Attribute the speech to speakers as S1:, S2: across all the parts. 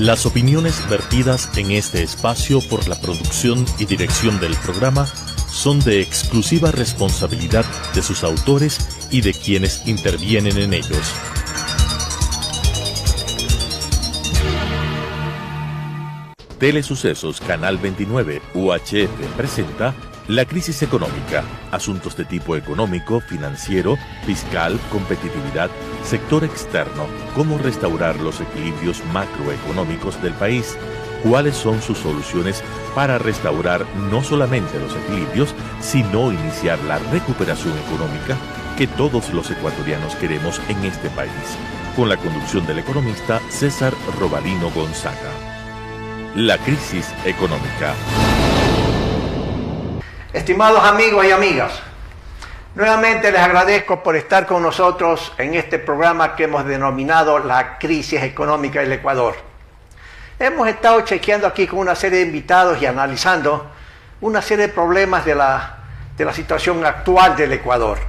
S1: Las opiniones vertidas en este espacio por la producción y dirección del programa son de exclusiva responsabilidad de sus autores y de quienes intervienen en ellos. Telesucesos Canal 29 UHF presenta La crisis económica, asuntos de tipo económico, financiero, fiscal, competitividad, sector externo, cómo restaurar los equilibrios macroeconómicos del país, cuáles son sus soluciones para restaurar no solamente los equilibrios, sino iniciar la recuperación económica que todos los ecuatorianos queremos en este país, con la conducción del economista César Robalino Gonzaga. La crisis económica.
S2: Estimados amigos y amigas, nuevamente les agradezco por estar con nosotros en este programa que hemos denominado La crisis económica del Ecuador. Hemos estado chequeando aquí con una serie de invitados y analizando una serie de problemas de la situación actual del Ecuador.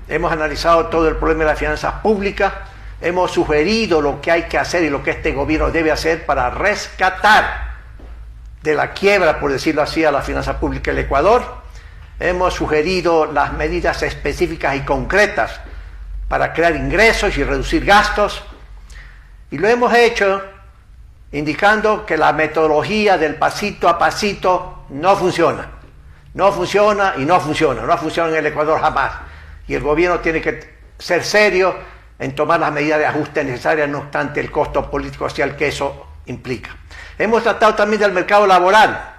S2: Hemos analizado todo el problema de las finanzas públicas, hemos sugerido lo que hay que hacer y lo que este gobierno debe hacer para rescatar de la quiebra, por decirlo así, a la finanza pública del Ecuador. Hemos sugerido las medidas específicas y concretas para crear ingresos y reducir gastos. Y lo hemos hecho indicando que la metodología del pasito a pasito no funciona. No funciona y no funciona. No ha funcionado en el Ecuador jamás. Y el gobierno tiene que ser serio en tomar las medidas de ajuste necesarias, no obstante el costo político social que eso implica. Hemos tratado también del mercado laboral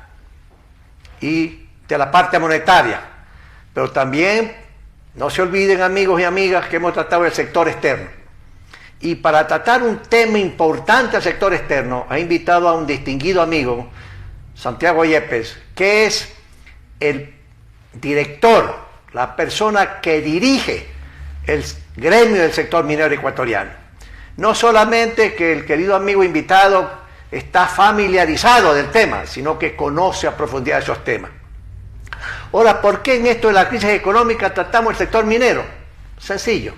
S2: y de la parte monetaria, pero también no se olviden, amigos y amigas, que hemos tratado del sector externo. Y para tratar un tema importante al sector externo, he invitado a un distinguido amigo, Santiago Yepes, que es el director, la persona que dirige el gremio del sector minero ecuatoriano. No solamente que el querido amigo invitado está familiarizado del tema, sino que conoce a profundidad esos temas. Ahora, ¿por qué en esto de la crisis económica tratamos el sector minero? Sencillo,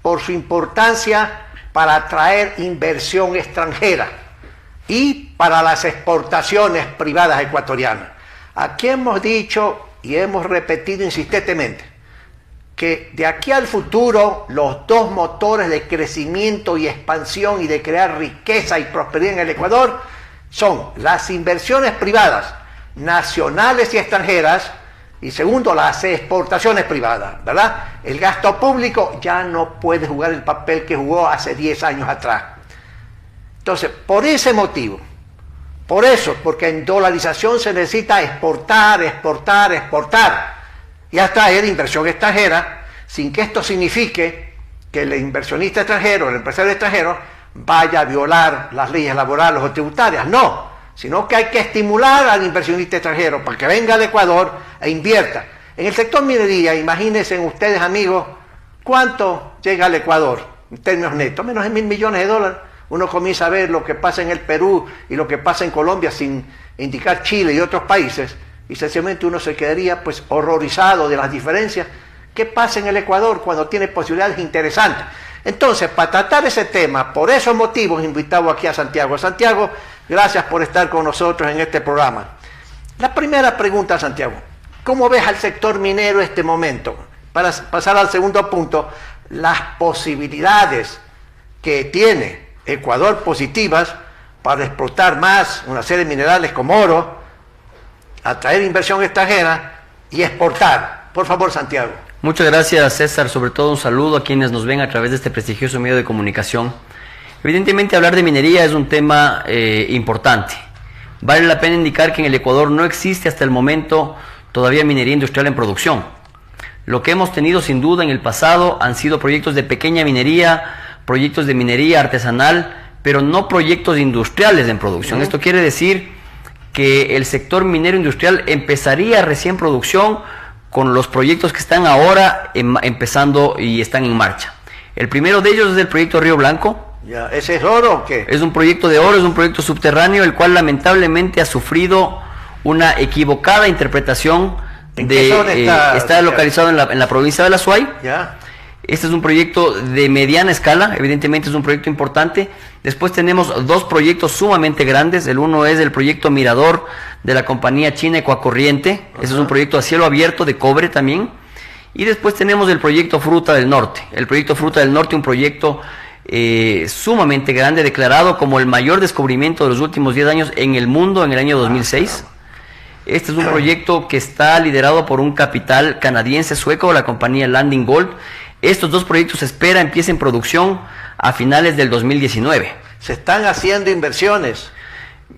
S2: por su importancia para atraer inversión extranjera y para las exportaciones privadas ecuatorianas. Aquí hemos dicho y hemos repetido insistentemente que de aquí al futuro los dos motores de crecimiento y expansión y de crear riqueza y prosperidad en el Ecuador son las inversiones privadas, nacionales y extranjeras, y segundo, las exportaciones privadas, ¿verdad? El gasto público ya no puede jugar el papel que jugó hace 10 años atrás. Entonces, por ese motivo, por eso, porque en dolarización se necesita exportar y atraer inversión extranjera, sin que esto signifique que el inversionista extranjero, el empresario extranjero, vaya a violar las leyes laborales o tributarias. No, sino que hay que estimular al inversionista extranjero para que venga al Ecuador e invierta. En el sector minería, imagínense ustedes, amigos, ¿cuánto llega al Ecuador en términos netos? Menos de $1.000 millones. Uno comienza a ver lo que pasa en el Perú y lo que pasa en Colombia, sin indicar Chile y otros países, y sencillamente uno se quedaría pues horrorizado de las diferencias. ¿Qué pasa en el Ecuador cuando tiene posibilidades interesantes? Entonces, para tratar ese tema, por esos motivos, invitado aquí a Santiago. Santiago, gracias por estar con nosotros en este programa. La primera pregunta, Santiago, ¿cómo ves al sector minero en este momento? Para pasar al segundo punto, las posibilidades que tiene Ecuador positivas para explotar más una serie de minerales como oro, atraer inversión extranjera y exportar. Por favor, Santiago.
S3: Muchas gracias, César. Sobre todo un saludo a quienes nos ven a través de este prestigioso medio de comunicación. Evidentemente, hablar de minería es un tema importante. Vale la pena indicar que en el Ecuador no existe hasta el momento todavía minería industrial en producción. Lo que hemos tenido sin duda en el pasado han sido proyectos de pequeña minería, proyectos de minería artesanal, pero no proyectos industriales en producción. Esto quiere decir que el sector minero industrial empezaría recién producción con los proyectos que están ahora empezando y están en marcha. El primero de ellos es el proyecto Río Blanco.
S2: Ya, ¿ese es oro o qué?
S3: Es un proyecto de oro, es un proyecto subterráneo, el cual lamentablemente ha sufrido una equivocada interpretación.
S2: ¿En qué zona
S3: está localizado en la provincia de La Suay.
S2: Ya.
S3: Este es un proyecto de mediana escala, evidentemente es un proyecto importante. Después tenemos dos proyectos sumamente grandes. El uno es el proyecto Mirador de la compañía china Ecuacorriente. Ese es un proyecto a cielo abierto de cobre también. Y después tenemos el proyecto Fruta del Norte. El proyecto Fruta del Norte, un proyecto sumamente grande, declarado como el mayor descubrimiento de los últimos 10 años en el mundo en el año 2006. Este es un proyecto que está liderado por un capital canadiense sueco, la compañía Landing Gold. Estos dos proyectos se espera empiecen producción a finales del 2019.
S2: Se están haciendo inversiones.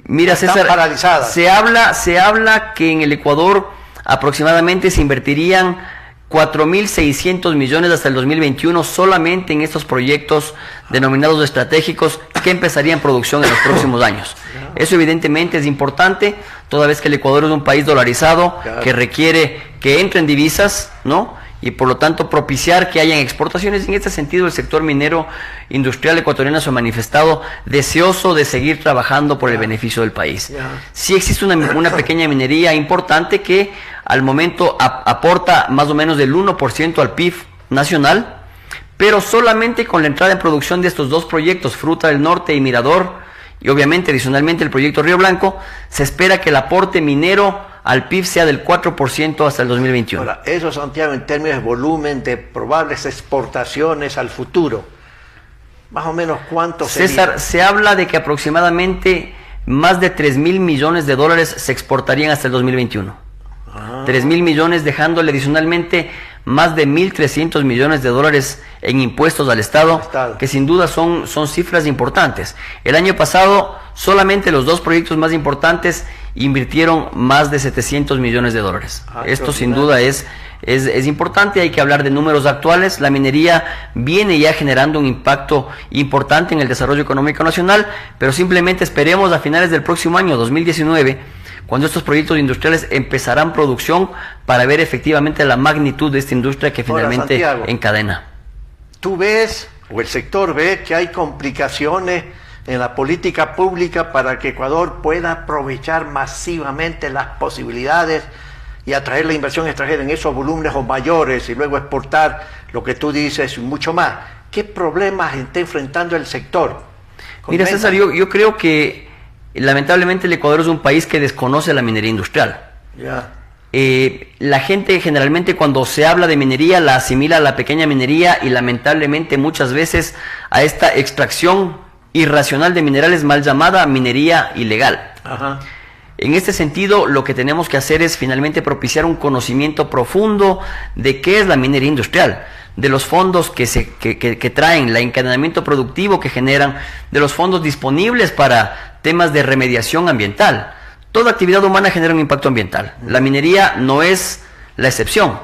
S3: Mira,
S2: están
S3: César,
S2: paralizadas.
S3: se habla que en el Ecuador aproximadamente se invertirían 4.600 millones hasta el 2021 solamente en estos proyectos denominados estratégicos que empezarían producción en los próximos años. Eso evidentemente es importante, toda vez que el Ecuador es un país dolarizado, que requiere que entren divisas, ¿no? Y por lo tanto propiciar que hayan exportaciones. En este sentido, el sector minero industrial ecuatoriano se ha manifestado deseoso de seguir trabajando por el beneficio del país. Sí existe una pequeña minería importante que al momento aporta más o menos del 1% al PIB nacional, pero solamente con la entrada en producción de estos dos proyectos, Fruta del Norte y Mirador, y obviamente adicionalmente el proyecto Río Blanco, se espera que el aporte minero al PIB sea del 4% hasta el 2021.
S2: Ahora, eso, Santiago, en términos de volumen de probables exportaciones al futuro, más o menos ¿cuánto sería?
S3: César, se habla de que aproximadamente más de 3.000 millones de dólares se exportarían hasta el 2021. 3.000 millones, dejándole adicionalmente más de 1.300 millones de dólares en impuestos al Estado, que sin duda son cifras importantes. El año pasado, solamente los dos proyectos más importantes invirtieron más de 700 millones de dólares. Esto sin duda es importante, hay que hablar de números actuales. La minería viene ya generando un impacto importante en el desarrollo económico nacional, pero simplemente esperemos a finales del próximo año, 2019, cuando estos proyectos industriales empezarán producción, para ver efectivamente la magnitud de esta industria que finalmente
S2: Santiago,
S3: encadena.
S2: ¿Tú ves, o el sector ve, que hay complicaciones en la política pública para que Ecuador pueda aprovechar masivamente las posibilidades y atraer la inversión extranjera en esos volúmenes o mayores y luego exportar lo que tú dices y mucho más? ¿Qué problemas está enfrentando el sector?
S3: Mira, César, yo creo que lamentablemente el Ecuador es un país que desconoce la minería industrial. La gente generalmente cuando se habla de minería la asimila a la pequeña minería y lamentablemente muchas veces a esta extracción irracional de minerales mal llamada minería ilegal. En este sentido, lo que tenemos que hacer es finalmente propiciar un conocimiento profundo de qué es la minería industrial, de los fondos que traen, el encadenamiento productivo que generan, de los fondos disponibles para temas de remediación ambiental. Toda actividad humana genera un impacto ambiental. La minería no es la excepción.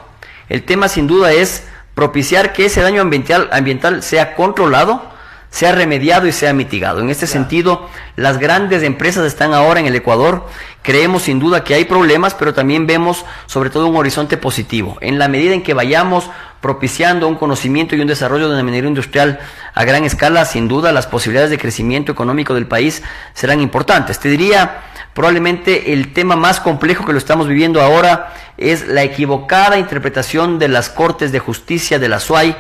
S3: El tema sin duda es propiciar que ese daño ambiental sea controlado, sea remediado y sea mitigado. En este sentido, las grandes empresas están ahora en el Ecuador. Creemos sin duda que hay problemas, pero también vemos sobre todo un horizonte positivo. En la medida en que vayamos propiciando un conocimiento y un desarrollo de la minería industrial a gran escala, sin duda las posibilidades de crecimiento económico del país serán importantes. Te diría, probablemente el tema más complejo que lo estamos viviendo ahora es la equivocada interpretación de las Cortes de Justicia de la SUAY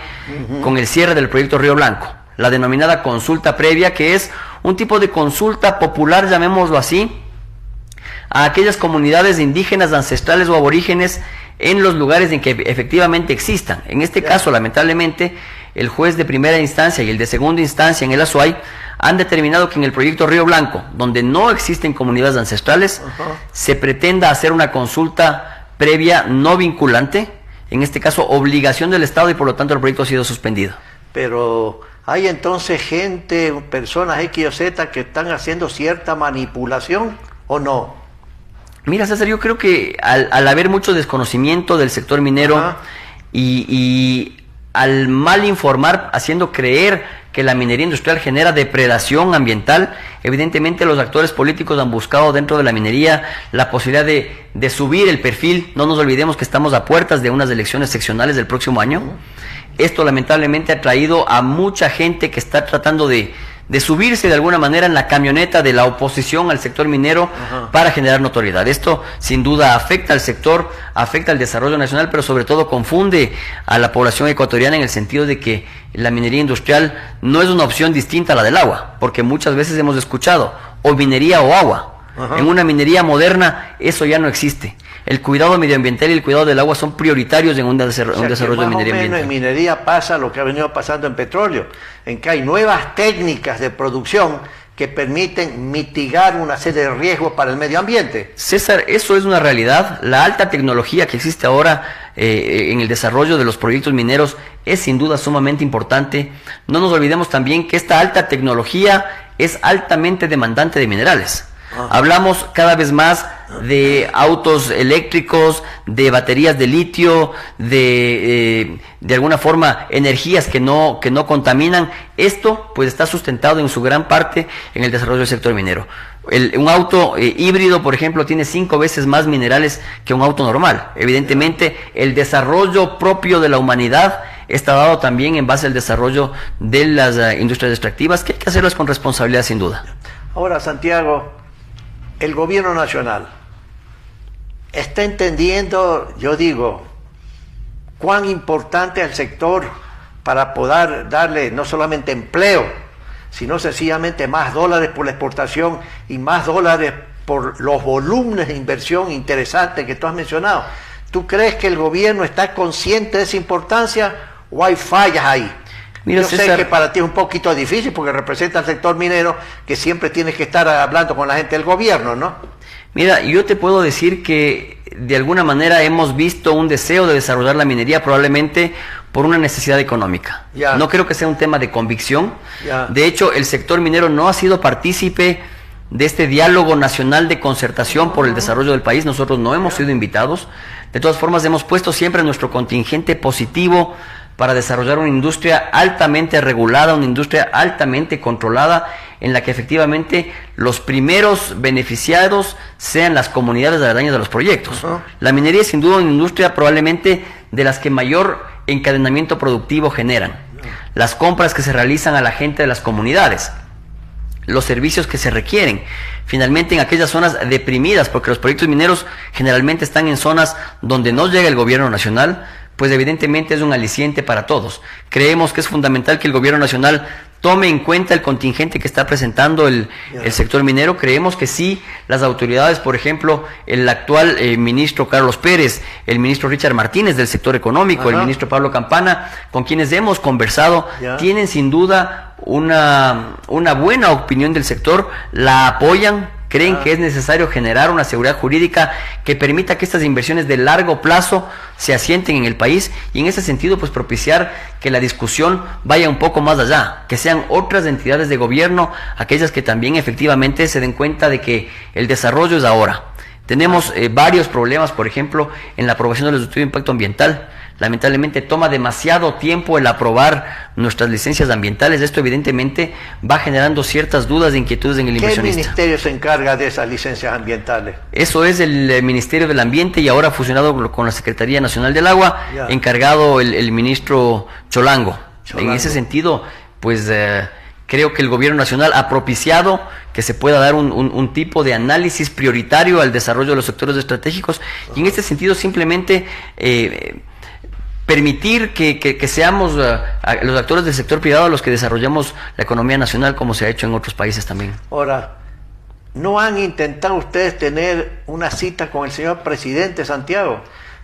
S3: con el cierre del proyecto Río Blanco. La denominada consulta previa, que es un tipo de consulta popular, llamémoslo así, a aquellas comunidades indígenas, ancestrales o aborígenes en los lugares en que efectivamente existan. En este caso, lamentablemente, el juez de primera instancia y el de segunda instancia en el Azuay han determinado que en el proyecto Río Blanco, donde no existen comunidades ancestrales, se pretenda hacer una consulta previa no vinculante, en este caso obligación del Estado, y por lo tanto el proyecto ha sido suspendido.
S2: Pero hay entonces gente, personas X o Z que están haciendo cierta manipulación, ¿o no?
S3: Mira, César, yo creo que al haber mucho desconocimiento del sector minero y al mal informar, haciendo creer que la minería industrial genera depredación ambiental, evidentemente los actores políticos han buscado dentro de la minería la posibilidad de subir el perfil. No nos olvidemos que estamos a puertas de unas elecciones seccionales del próximo año. Esto lamentablemente ha traído a mucha gente que está tratando de de subirse de alguna manera en la camioneta de la oposición al sector minero para generar notoriedad. Esto sin duda afecta al sector, afecta al desarrollo nacional, pero sobre todo confunde a la población ecuatoriana en el sentido de que la minería industrial no es una opción distinta a la del agua, porque muchas veces hemos escuchado o minería o agua. En una minería moderna eso ya no existe. El cuidado medioambiental y el cuidado del agua son prioritarios en un desarrollo de minería ambiental.
S2: En minería pasa lo que ha venido pasando en petróleo, en que hay nuevas técnicas de producción que permiten mitigar una serie de riesgos para el medio ambiente.
S3: César, eso es una realidad. La alta tecnología que existe ahora en el desarrollo de los proyectos mineros es sin duda sumamente importante. No nos olvidemos también que esta alta tecnología es altamente demandante de minerales. Hablamos cada vez más de autos eléctricos, de baterías de litio, de alguna forma energías que no contaminan. Esto pues está sustentado en su gran parte en el desarrollo del sector minero. Un auto híbrido, por ejemplo, tiene 5 veces más minerales que un auto normal. Evidentemente, el desarrollo propio de la humanidad está dado también en base al desarrollo de las industrias extractivas, que hay que hacerlas con responsabilidad sin duda.
S2: Ahora, Santiago, el gobierno nacional está entendiendo, yo digo, cuán importante es el sector para poder darle no solamente empleo, sino sencillamente más dólares por la exportación y más dólares por los volúmenes de inversión interesantes que tú has mencionado. ¿Tú crees que el gobierno está consciente de esa importancia o hay fallas ahí? Mira, yo César, sé que para ti es un poquito difícil porque representa al sector minero que siempre tienes que estar hablando con la gente del gobierno, ¿no?
S3: Mira, yo te puedo decir que de alguna manera hemos visto un deseo de desarrollar la minería probablemente por una necesidad económica. No creo que sea un tema de convicción. De hecho, el sector minero no ha sido partícipe de este diálogo nacional de concertación por el desarrollo del país. Nosotros no hemos sido invitados. De todas formas, hemos puesto siempre nuestro contingente positivo para desarrollar una industria altamente regulada, una industria altamente controlada, en la que efectivamente los primeros beneficiados sean las comunidades aledañas de los proyectos. La minería es sin duda una industria probablemente de las que mayor encadenamiento productivo generan. Las compras que se realizan a la gente de las comunidades, los servicios que se requieren, finalmente en aquellas zonas deprimidas, porque los proyectos mineros generalmente están en zonas donde no llega el gobierno nacional, pues evidentemente es un aliciente para todos. Creemos que es fundamental que el gobierno nacional tome en cuenta el contingente que está presentando el sector minero. Creemos que sí, las autoridades, por ejemplo, el actual ministro Carlos Pérez, el ministro Richard Martínez del sector económico, el ministro Pablo Campana, con quienes hemos conversado, tienen sin duda una buena opinión del sector, la apoyan. Creen que es necesario generar una seguridad jurídica que permita que estas inversiones de largo plazo se asienten en el país y en ese sentido pues propiciar que la discusión vaya un poco más allá, que sean otras entidades de gobierno aquellas que también efectivamente se den cuenta de que el desarrollo es ahora. Tenemos varios problemas, por ejemplo, en la aprobación del estudio de impacto ambiental. Lamentablemente toma demasiado tiempo el aprobar nuestras licencias ambientales. Esto evidentemente va generando ciertas dudas e inquietudes en el inversionista.
S2: ¿Qué ministerio se encarga de esas licencias ambientales?
S3: Eso es el Ministerio del Ambiente y ahora fusionado con la Secretaría Nacional del Agua, encargado el ministro Cholango. En ese sentido, pues creo que el gobierno nacional ha propiciado que se pueda dar un tipo de análisis prioritario al desarrollo de los sectores estratégicos y en este sentido simplemente permitir que seamos los actores del sector privado los que desarrollamos la economía nacional como se ha hecho en otros países también.
S2: Ahora, ¿no han intentado ustedes tener una cita con el señor presidente Santiago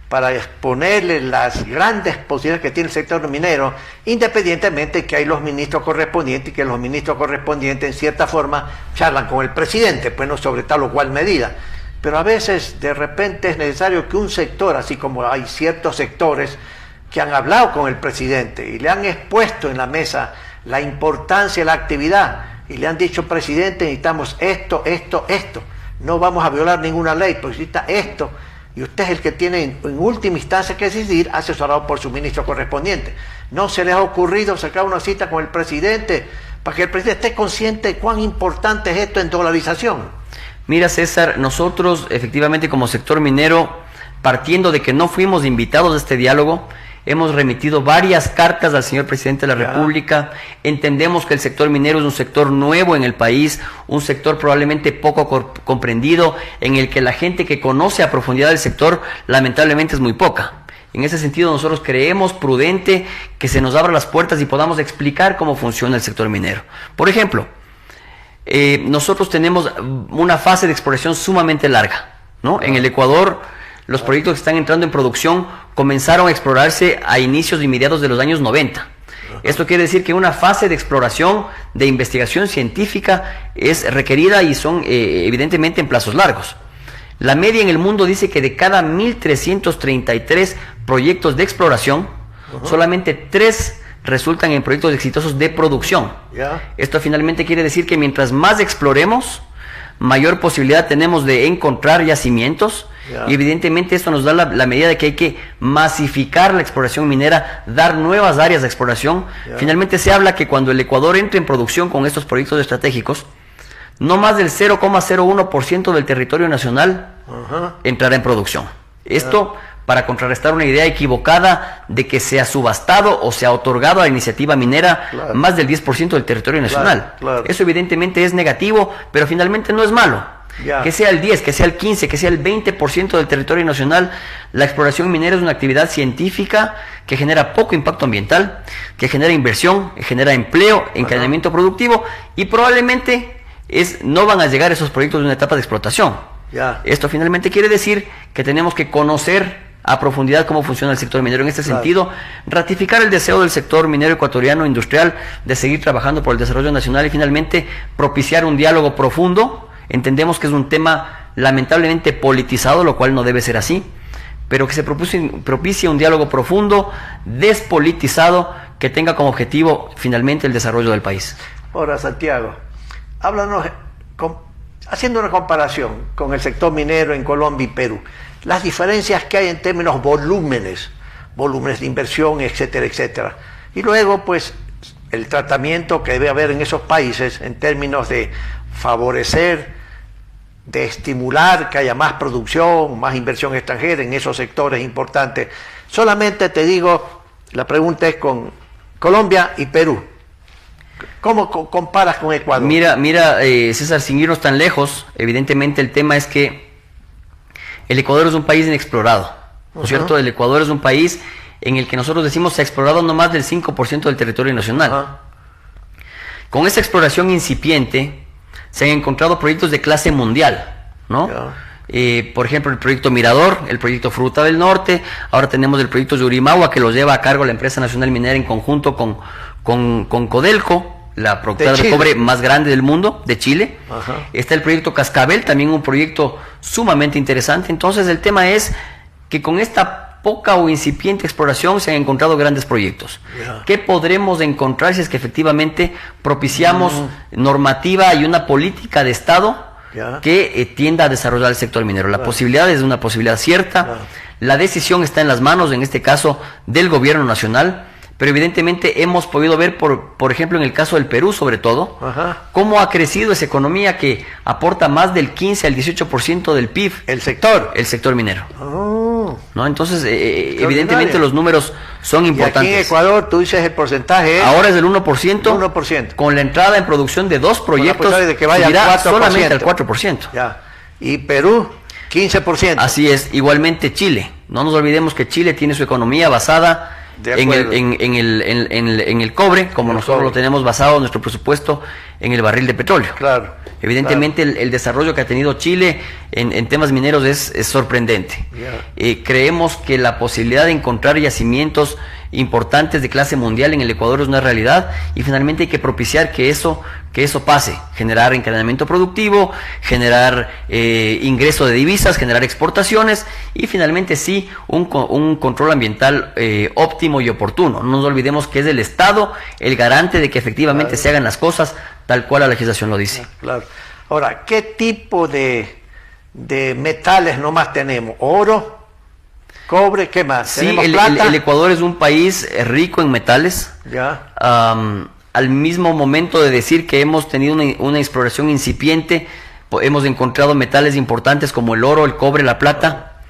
S2: para exponerle las grandes posibilidades que tiene el sector minero, independientemente que hay los ministros correspondientes y que los ministros correspondientes en cierta forma charlan con el presidente, pues no sobre tal o cual medida? Pero a veces de repente es necesario que un sector, así como hay ciertos sectores que han hablado con el presidente y le han expuesto en la mesa la importancia de la actividad y le han dicho, presidente, necesitamos esto, no vamos a violar ninguna ley, porque necesita esto, y usted es el que tiene en última instancia que decidir, asesorado por su ministro correspondiente. ¿No se les ha ocurrido sacar una cita con el presidente para que el presidente esté consciente de cuán importante es esto en dolarización?
S3: Mira, César, nosotros efectivamente como sector minero, partiendo de que no fuimos invitados a este diálogo, hemos remitido varias cartas al señor presidente de la República. Entendemos que el sector minero es un sector nuevo en el país, un sector probablemente poco comprendido, en el que la gente que conoce a profundidad el sector lamentablemente es muy poca. En ese sentido, nosotros creemos prudente que se nos abran las puertas y podamos explicar cómo funciona el sector minero. Por ejemplo, nosotros tenemos una fase de exploración sumamente larga, ¿no? En el Ecuador, los proyectos que están entrando en producción comenzaron a explorarse a inicios y mediados de los años 90. Esto quiere decir que una fase de exploración, de investigación científica es requerida y son evidentemente en plazos largos. La media en el mundo dice que de cada 1.333 proyectos de exploración, solamente 3 resultan en proyectos exitosos de producción. Esto finalmente quiere decir que mientras más exploremos, mayor posibilidad tenemos de encontrar yacimientos. Y evidentemente esto nos da la medida de que hay que masificar la exploración minera, dar nuevas áreas de exploración. Finalmente se habla que cuando el Ecuador entre en producción con estos proyectos estratégicos, no más del 0,01% del territorio nacional entrará en producción. Esto para contrarrestar una idea equivocada de que se ha subastado o se ha otorgado a la iniciativa minera más del 10% del territorio nacional. Eso evidentemente es negativo, pero finalmente no es malo. Que sea el 10, que sea el 15, que sea el 20% del territorio nacional, la exploración minera es una actividad científica que genera poco impacto ambiental, que genera inversión, que genera empleo, encadenamiento productivo y probablemente no van a llegar esos proyectos de una etapa de explotación. Esto finalmente quiere decir que tenemos que conocer a profundidad cómo funciona el sector minero. En este sentido, ratificar el deseo del sector minero ecuatoriano industrial de seguir trabajando por el desarrollo nacional y finalmente propiciar un diálogo profundo. Entendemos que es un tema lamentablemente politizado, lo cual no debe ser así, pero que se propicie un diálogo profundo, despolitizado, que tenga como objetivo finalmente el desarrollo del país.
S2: Ahora, Santiago, háblanos, haciendo una comparación con el sector minero en Colombia y Perú, las diferencias que hay en términos volúmenes de inversión, etcétera, etcétera. Y luego, pues, el tratamiento que debe haber en esos países en términos de favorecer, de estimular que haya más producción, más inversión extranjera en esos sectores importantes. Solamente te digo, la pregunta es con Colombia y Perú. ¿Cómo comparas con Ecuador?
S3: Mira, César, sin irnos tan lejos, evidentemente el tema es que el Ecuador es un país inexplorado, ¿no es cierto? El Ecuador es un país en el que nosotros decimos se ha explorado no más del 5% del territorio nacional. Con esa exploración incipiente se han encontrado proyectos de clase mundial, ¿no? Por ejemplo, el proyecto Mirador, el proyecto Fruta del Norte, ahora tenemos el proyecto Yurimagua que lo lleva a cargo la empresa nacional minera en conjunto con Codelco, la productora de cobre más grande del mundo, de Chile. Está el proyecto Cascabel, también un proyecto sumamente interesante. Entonces el tema es que con esta poca o incipiente exploración se han encontrado grandes proyectos. ¿Qué podremos encontrar si es que efectivamente propiciamos normativa y una política de Estado que tienda a desarrollar el sector minero? La posibilidad es una posibilidad cierta. La decisión está en las manos, en este caso, del gobierno nacional. Pero evidentemente hemos podido ver, por ejemplo, en el caso del Perú sobre todo, cómo ha crecido esa economía que aporta más del 15 al 18% del PIB.
S2: El sector
S3: minero. ¿No? Entonces, evidentemente los números son importantes.
S2: Y aquí en Ecuador, tú dices el porcentaje.
S3: Ahora es del 1%.
S2: 1%.
S3: Con la entrada en producción de 2 proyectos,
S2: de que vaya
S3: subirá
S2: al 4%.
S3: Solamente al 4%.
S2: Y Perú, 15%.
S3: Así es. Igualmente Chile. No nos olvidemos que Chile tiene su economía basada en el cobre, como nosotros lo tenemos basado nuestro presupuesto en el barril de petróleo. Evidentemente el desarrollo que ha tenido Chile en temas mineros es sorprendente. Creemos que la posibilidad de encontrar yacimientos importantes de clase mundial en el Ecuador es una realidad y finalmente hay que propiciar que eso pase, generar encadenamiento productivo, generar ingreso de divisas, generar exportaciones y finalmente sí un control ambiental óptimo y oportuno. No nos olvidemos que es el Estado el garante de que efectivamente se hagan las cosas tal cual la legislación lo dice.
S2: Ahora, ¿qué tipo de metales nomás tenemos? ¿Oro? ¿Cobre? ¿Qué más?
S3: Sí, el Ecuador es un país rico en metales. Al mismo momento de decir que hemos tenido una exploración incipiente, hemos encontrado metales importantes como el oro, el cobre, la plata.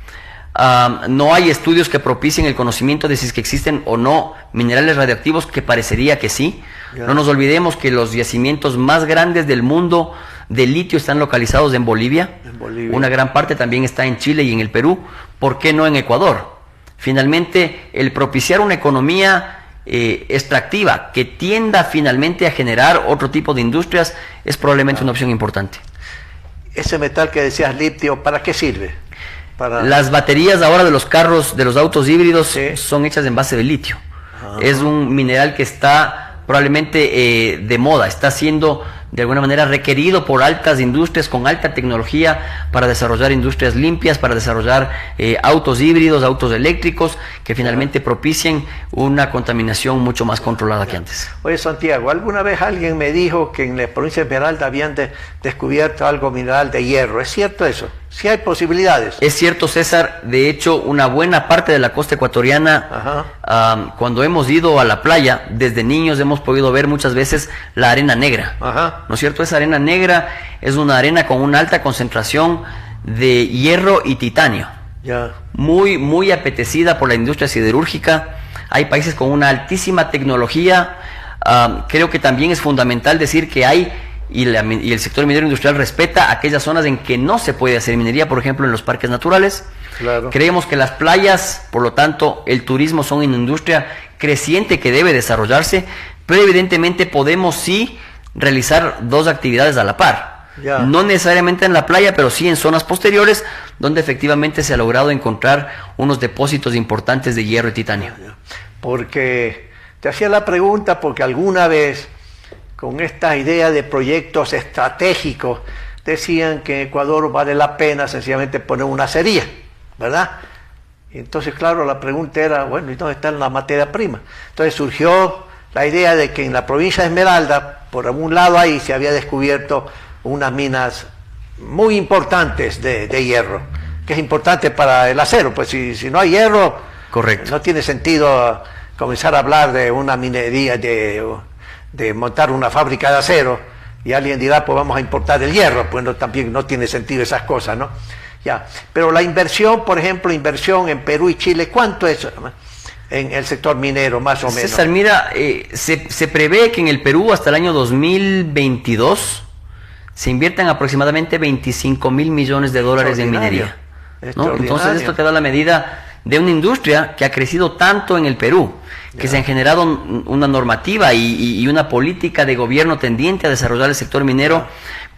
S3: No hay estudios que propicien el conocimiento de si es que existen o no minerales radioactivos, que parecería que sí. No nos olvidemos que los yacimientos más grandes del mundo de litio están localizados en Bolivia. Una gran parte también está en Chile y en el Perú. ¿Por qué no en Ecuador? Finalmente, el propiciar una economía extractiva que tienda finalmente a generar otro tipo de industrias es probablemente una opción importante.
S2: Ese metal que decías, litio, ¿para qué sirve?
S3: Las baterías ahora de los carros, de los autos híbridos,
S2: sí,
S3: son hechas en base de litio. Es un mineral que está probablemente de moda, está siendo de alguna manera requerido por altas industrias con alta tecnología para desarrollar industrias limpias, para desarrollar autos híbridos, autos eléctricos, que finalmente propicien una contaminación mucho más controlada que antes.
S2: Oye, Santiago, alguna vez alguien me dijo que en la provincia de Esmeralda habían descubierto algo mineral de hierro. ¿Es cierto eso? ¿Sí hay posibilidades?
S3: Es cierto, César. De hecho, una buena parte de la costa ecuatoriana, cuando hemos ido a la playa, desde niños hemos podido ver muchas veces la arena negra. ¿No es cierto? Esa arena negra es una arena con una alta concentración de hierro y titanio. Muy, muy apetecida por la industria siderúrgica. Hay países con una altísima tecnología. Creo que también es fundamental decir que hay, y el sector minero industrial respeta aquellas zonas en que no se puede hacer minería, por ejemplo en los parques naturales. Creemos que las playas, por lo tanto, el turismo son una industria creciente que debe desarrollarse, pero evidentemente podemos sí realizar dos actividades a la par. No necesariamente en la playa, pero sí en zonas posteriores, donde efectivamente se ha logrado encontrar unos depósitos importantes de hierro y titanio.
S2: Porque te hacía la pregunta porque alguna vez, con esta idea de proyectos estratégicos, decían que en Ecuador vale la pena sencillamente poner una acería, ¿verdad? Y entonces, claro, la pregunta era, bueno, ¿y dónde está la materia prima? Entonces surgió la idea de que en la provincia de Esmeralda, por algún lado ahí, se había descubierto unas minas muy importantes de hierro, que es importante para el acero, pues si no hay hierro,
S3: correcto,
S2: no tiene sentido comenzar a hablar de una minería, de montar una fábrica de acero, y alguien dirá, pues vamos a importar el hierro, pues también no tiene sentido esas cosas, ¿no? Pero la inversión, por ejemplo, inversión en Perú y Chile, ¿cuánto es en el sector minero, más o menos?
S3: César, mira, se prevé que en el Perú hasta el año 2022 se inviertan aproximadamente 25.000 millones de dólares en minería, ¿no? Entonces esto te da la medida de una industria que ha crecido tanto en el Perú, que se han generado una normativa y una política de gobierno tendiente a desarrollar el sector minero.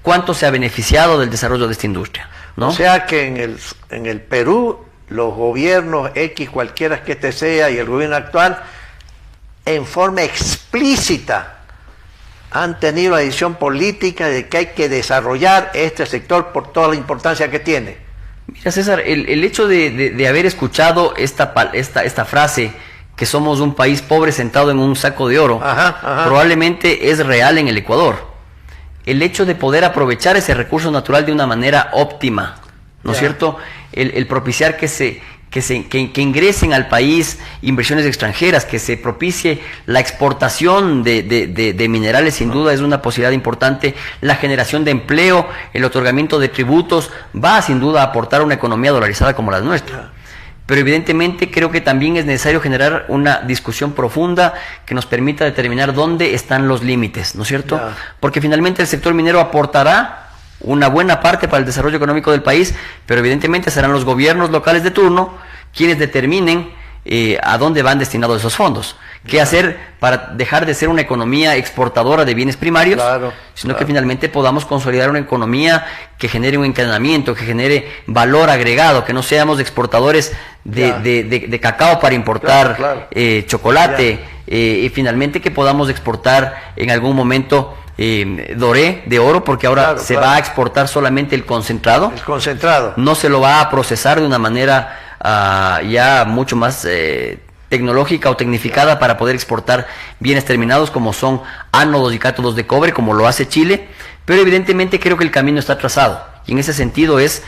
S3: ¿Cuánto se ha beneficiado del desarrollo de esta industria, ¿no?
S2: O sea que en el Perú, los gobiernos X, cualquiera que este sea, y el gobierno actual, en forma explícita, han tenido la decisión política de que hay que desarrollar este sector por toda la importancia que tiene.
S3: Mira, César, el hecho de haber escuchado esta frase, que somos un país pobre sentado en un saco de oro, probablemente es real en el Ecuador. El hecho de poder aprovechar ese recurso natural de una manera óptima, ¿no es cierto? El propiciar que ingresen al país inversiones extranjeras, que se propicie la exportación de minerales, sin duda es una posibilidad importante. La generación de empleo, el otorgamiento de tributos, va sin duda a aportar a una economía dolarizada como la nuestra. Pero evidentemente creo que también es necesario generar una discusión profunda que nos permita determinar dónde están los límites, ¿no es cierto? Porque finalmente el sector minero aportará una buena parte para el desarrollo económico del país, pero evidentemente serán los gobiernos locales de turno quienes determinen a dónde van destinados esos fondos. ¿Qué hacer para dejar de ser una economía exportadora de bienes primarios, sino que finalmente podamos consolidar una economía que genere un encadenamiento, que genere valor agregado, que no seamos exportadores de cacao para importar chocolate, y finalmente que podamos exportar en algún momento doré de oro, porque ahora se va a exportar solamente el concentrado.
S2: El concentrado.
S3: No se lo va a procesar de una manera ya mucho más tecnológica o tecnificada para poder exportar bienes terminados como son ánodos y cátodos de cobre, como lo hace Chile, pero evidentemente creo que el camino está trazado, y en ese sentido es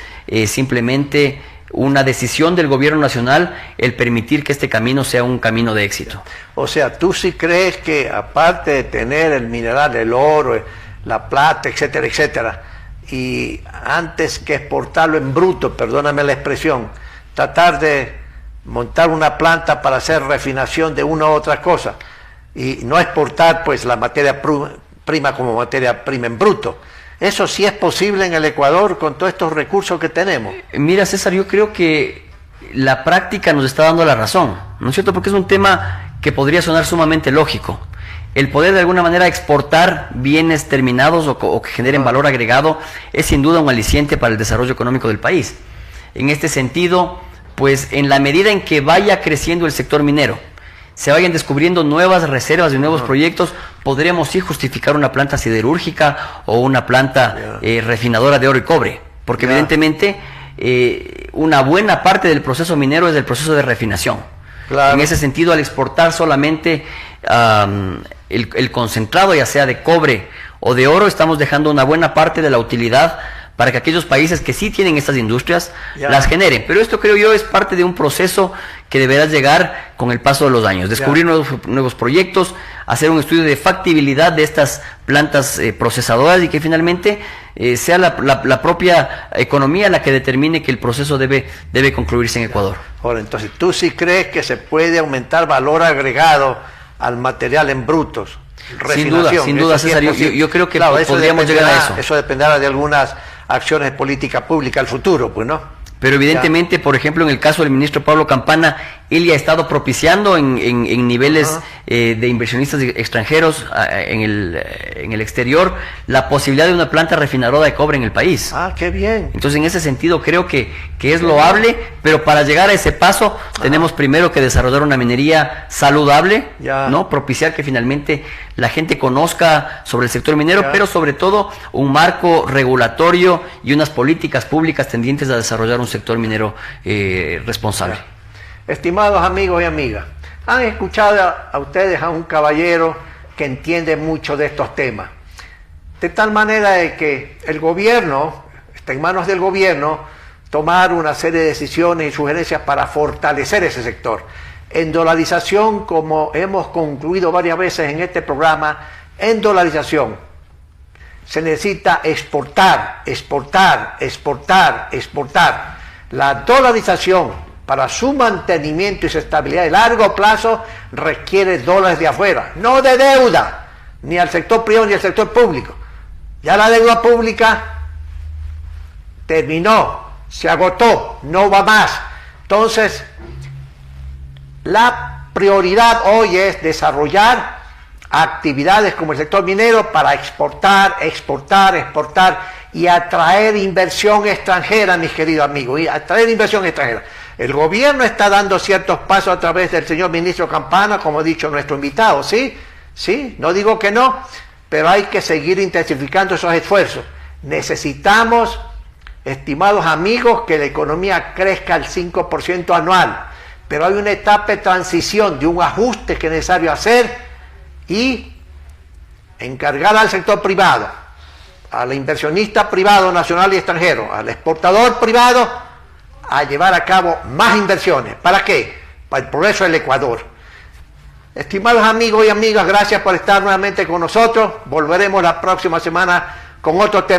S3: simplemente una decisión del gobierno nacional el permitir que este camino sea un camino de éxito.
S2: O sea, ¿tú sí crees que aparte de tener el mineral, el oro, la plata, etcétera, etcétera, y antes que exportarlo en bruto, perdóname la expresión, tratar de montar una planta para hacer refinación de una u otra cosa y no exportar pues la materia prima como materia prima en bruto. Eso sí es posible en el Ecuador con todos estos recursos que tenemos.
S3: Mira, César, yo creo que la práctica nos está dando la razón, ¿no es cierto? Porque es un tema que podría sonar sumamente lógico. El poder de alguna manera exportar bienes terminados o que generen valor agregado es sin duda un aliciente para el desarrollo económico del país. En este sentido, pues en la medida en que vaya creciendo el sector minero, se vayan descubriendo nuevas reservas y nuevos proyectos, podremos sí justificar una planta siderúrgica o una planta refinadora de oro y cobre, porque evidentemente una buena parte del proceso minero es el proceso de refinación. Claro. En ese sentido, al exportar solamente el concentrado, ya sea de cobre o de oro, estamos dejando una buena parte de la utilidad para que aquellos países que sí tienen estas industrias las generen. Pero esto, creo yo, es parte de un proceso que deberá llegar con el paso de los años. Descubrir nuevos proyectos, hacer un estudio de factibilidad de estas plantas procesadoras y que finalmente sea la propia economía la que determine que el proceso debe concluirse en Ecuador.
S2: Ahora, entonces, ¿tú sí crees que se puede aumentar valor agregado al material en brutos?
S3: Sin duda, César, yo creo que claro, podríamos llegar a eso.
S2: Eso dependerá de algunas acciones de política pública al futuro, pues, ¿no?
S3: Pero evidentemente, por ejemplo, en el caso del ministro Pablo Campana, él ya ha estado propiciando en niveles de inversionistas extranjeros en el exterior la posibilidad de una planta refinadora de cobre en el país.
S2: Ah, qué bien.
S3: Entonces, en ese sentido, creo que es loable, pero para llegar a ese paso tenemos primero que desarrollar una minería saludable, ¿no? Propiciar que finalmente la gente conozca sobre el sector minero, pero sobre todo un marco regulatorio y unas políticas públicas tendientes a desarrollar un sector minero responsable.
S2: Estimados amigos y amigas, han escuchado a ustedes a un caballero que entiende mucho de estos temas, de tal manera de que el gobierno, está en manos del gobierno, tomar una serie de decisiones y sugerencias para fortalecer ese sector. En dolarización, como hemos concluido varias veces en este programa, en dolarización se necesita exportar. La dolarización, para su mantenimiento y su estabilidad de largo plazo, requiere dólares de afuera, no de deuda, ni al sector privado ni al sector público. Ya la deuda pública terminó, se agotó, no va más. Entonces, la prioridad hoy es desarrollar actividades como el sector minero para exportar y atraer inversión extranjera, mis queridos amigos, y atraer inversión extranjera. El gobierno está dando ciertos pasos a través del señor ministro Campana, como ha dicho nuestro invitado, ¿sí? Sí, no digo que no, pero hay que seguir intensificando esos esfuerzos. Necesitamos, estimados amigos, que la economía crezca al 5% anual, pero hay una etapa de transición, de un ajuste que es necesario hacer y encargar al sector privado, al inversionista privado nacional y extranjero, al exportador privado, a llevar a cabo más inversiones. ¿Para qué? Para el progreso del Ecuador. Estimados amigos y amigas, gracias por estar nuevamente con nosotros. Volveremos la próxima semana con otro tema.